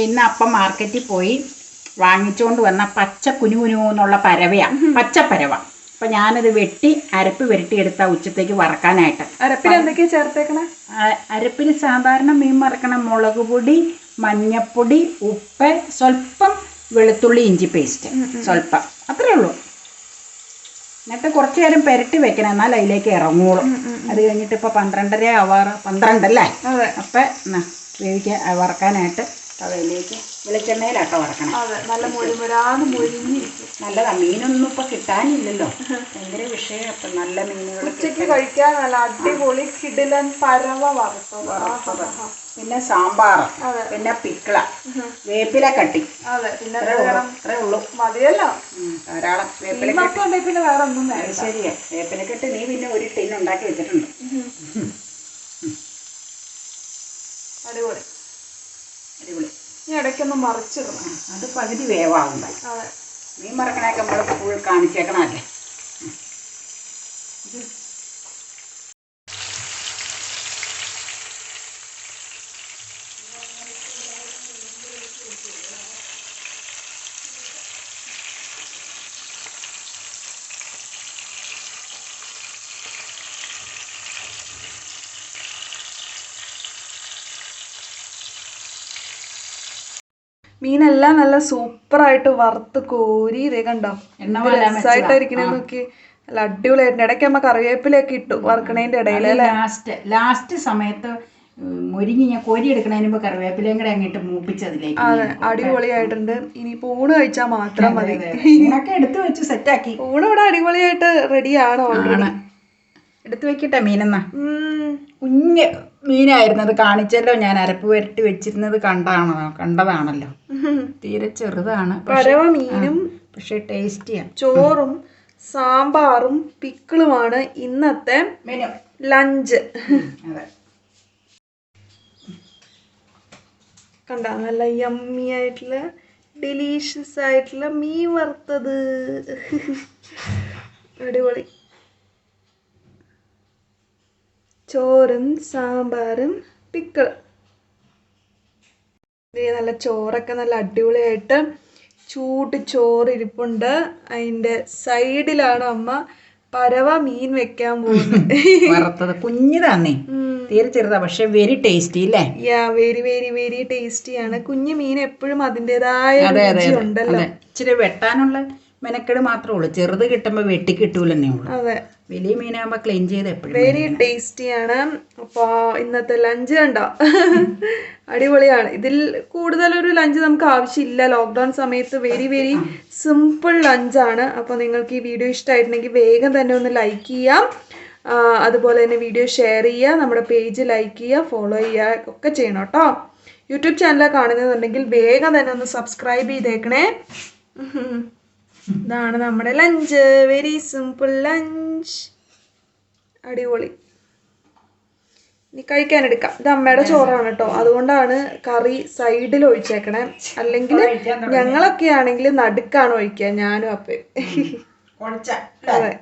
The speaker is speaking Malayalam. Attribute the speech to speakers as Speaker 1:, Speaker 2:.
Speaker 1: ഇന്ന് അപ്പം മാർക്കറ്റിൽ പോയി വാങ്ങിച്ചുകൊണ്ട് വന്ന പച്ച കുനുകുനു എന്നുള്ള പരവയാണ്, പച്ചപ്പരവ. അപ്പം ഞാനത് വെട്ടി അരപ്പ് പുരട്ടിയെടുത്ത ഉച്ചത്തേക്ക് വറക്കാനായിട്ട്.
Speaker 2: അരപ്പിൽ എന്തൊക്കെയാണ് ചേർത്തേക്കണേ?
Speaker 1: അരപ്പിൽ സാധാരണ മീൻ വറക്കണം മുളക് പൊടി, മഞ്ഞപ്പൊടി, ഉപ്പ്, സ്വല്പം വെളുത്തുള്ളി ഇഞ്ചി പേസ്റ്റ്, സ്വല്പം, അത്രേ ഉള്ളൂ. എന്നിട്ട് കുറച്ച് നേരം പുരട്ടി വെക്കണം, എന്നാൽ അതിലേക്ക് ഇറങ്ങുള്ളൂ. അത് കഴിഞ്ഞിട്ട് ഇപ്പോൾ 12:30 ആവാറ്, 12 അല്ലേ? അപ്പം വേവിക്കാൻ വറക്കാനായിട്ട് തവയിലേക്ക് വെളിച്ചെണ്ണയിലാട്ടോ വറക്കണം. നല്ലതാ. മീനൊന്നും ഇപ്പൊ കിട്ടാനില്ലല്ലോ, ഭയങ്കര വിഷയം. അപ്പം നല്ല മീനുകൾ
Speaker 2: ഉച്ചയ്ക്ക് കഴിക്കാൻ നല്ല അടിപൊളി കിടിലൻ പരവ വറുത്തത്,
Speaker 1: പിന്നെ സാമ്പാർ, പിന്നെ പിക്കിള, വേപ്പില കട്ടി, അത്രേ ഉള്ളൂ, മതിയല്ലോ. ധാരാളം വേപ്പില.
Speaker 2: പിന്നെ വേറെ ഒന്നും വേണ്ട.
Speaker 1: ശരിയാ, വേപ്പില കെട്ട് നീ പിന്നെ ഒരു ടിൻ ഉണ്ടാക്കി വെച്ചിട്ടുണ്ട്.
Speaker 2: അടിപൊളി
Speaker 1: അടിപൊളി.
Speaker 2: ഈ ഇടയ്ക്കൊന്ന് മറിച്ചിടണം,
Speaker 1: അത് പകുതി വേവാകുമ്പോ. മീൻ മറക്കണൊക്കെ നമ്മൾ ഫുൾ കാണിച്ചേക്കണല്ലേ.
Speaker 2: മീനെല്ലാം നല്ല സൂപ്പറായിട്ട് വറുത്ത് കോരി. ഇതേ കണ്ടോ രസമായിട്ടായിരിക്കണേ നോക്കി, നല്ല അടിപൊളിയായിട്ട്. ഇടയ്ക്ക് അമ്മ കറിവേപ്പിലൊക്കെ ഇട്ടു വറുക്കണേന്റെ ഇടയിൽ.
Speaker 1: ലാസ്റ്റ് സമയത്ത് മുരിങ്ങി ഞാൻ കോരി എടുക്കണതിന് മുമ്പ് കറിവേപ്പിലയും കൂടെ അങ്ങോട്ട് മൂപ്പിച്ചതിലേക്ക്.
Speaker 2: അതെ, അടിപൊളിയായിട്ടുണ്ട്. ഇനിയിപ്പോ ഊണ് കഴിച്ചാൽ മാത്രം മതി.
Speaker 1: എടുത്തു വെച്ച് സെറ്റാക്കി.
Speaker 2: ഊണ് ഇവിടെ അടിപൊളിയായിട്ട് റെഡിയാണ്.
Speaker 1: എടുത്തു വെക്കട്ടെ മീനെന്നാ. കുഞ്ഞ് മീനായിരുന്നു, അത് കാണിച്ചല്ലോ ഞാൻ. അരപ്പ് പുരട്ടി വെച്ചിരുന്നത് കണ്ടതാണല്ലോ. തീരെ ചെറുതാണ്,
Speaker 2: പരവ മീനും.
Speaker 1: പക്ഷെ ടേസ്റ്റിയാണ്.
Speaker 2: ചോറും സാമ്പാറും പിക്കിളുമാണ് ഇന്നത്തെ
Speaker 1: മെനു,
Speaker 2: ലഞ്ച്.
Speaker 1: അതെ,
Speaker 2: കണ്ട നല്ല യമ്മി ആയിട്ടുള്ള ഡെലീഷ്യസ് ആയിട്ടുള്ള മീൻ വറുത്തത്. അടിപൊളി. ചോറും സാമ്പാറും പിക്കിൾ. നല്ല ചോറൊക്കെ നല്ല അടിപൊളിയായിട്ട് ചൂട് ചോറ് ഇരിപ്പുണ്ട്. അതിൻ്റെ സൈഡിലാണ് അമ്മ പരവ മീൻ വെക്കാൻ പോകുന്നത്.
Speaker 1: വറുത്തത് കുഞ്ഞിതാന്നേ, തീരെ ചെറുതാ, പക്ഷെ വെരി ടേസ്റ്റി അല്ലേ?
Speaker 2: വെരി വെരി വെരി ടേസ്റ്റിയാണ്. കുഞ്ഞു മീൻ എപ്പോഴും അതിൻ്റെതായ രുചി ഉണ്ടല്ലോ.
Speaker 1: ഇച്ചിരി വെട്ടാനുള്ള മെനക്കെട് മാത്രമേ ഉള്ളൂ, ചെറുത് കിട്ടുമ്പോൾ വെട്ടി കിട്ടൂലെന്നേ ഉള്ളൂ.
Speaker 2: അതെ,
Speaker 1: വലിയ മീനാകുമ്പോൾ ക്ലീൻ ചെയ്ത് എപ്പോഴും
Speaker 2: വെരി ടേസ്റ്റിയാണ്. അപ്പോൾ ഇന്നത്തെ ലഞ്ച് കണ്ടോ, അടിപൊളിയാണ്. ഇതിൽ കൂടുതലൊരു ലഞ്ച് നമുക്ക് ആവശ്യമില്ല. ലോക്ക്ഡൗൺ സമയത്ത് വെരി വെരി സിമ്പിൾ ലഞ്ചാണ്. അപ്പോൾ നിങ്ങൾക്ക് ഈ വീഡിയോ ഇഷ്ടമായിട്ടുണ്ടെങ്കിൽ വേഗം തന്നെ ഒന്ന് ലൈക്ക് ചെയ്യാം. അതുപോലെ തന്നെ വീഡിയോ ഷെയർ ചെയ്യുക, നമ്മുടെ പേജ് ലൈക്ക് ചെയ്യുക, ഫോളോ ചെയ്യുക ഒക്കെ ചെയ്യണം കേട്ടോ. യൂട്യൂബ് ചാനൽ കാണുന്നുണ്ടെങ്കിൽ വേഗം തന്നെ ഒന്ന് സബ്സ്ക്രൈബ് ചെയ്തേക്കണേ. ഇതാണ് നമ്മുടെ ലഞ്ച്, വെരി സിമ്പിൾ ലഞ്ച്, അടിപൊളി. ഇനി കഴിക്കാനെടുക്കാം. ഇത് അമ്മയുടെ ചോറാണ് കേട്ടോ, അതുകൊണ്ടാണ് കറി സൈഡിൽ ഒഴിച്ചേക്കണേ. അല്ലെങ്കിൽ ഞങ്ങളൊക്കെ ആണെങ്കിൽ നടുക്കാണ് ഒഴിക്കുക, ഞാനും അപ്പയും.
Speaker 1: അതെ.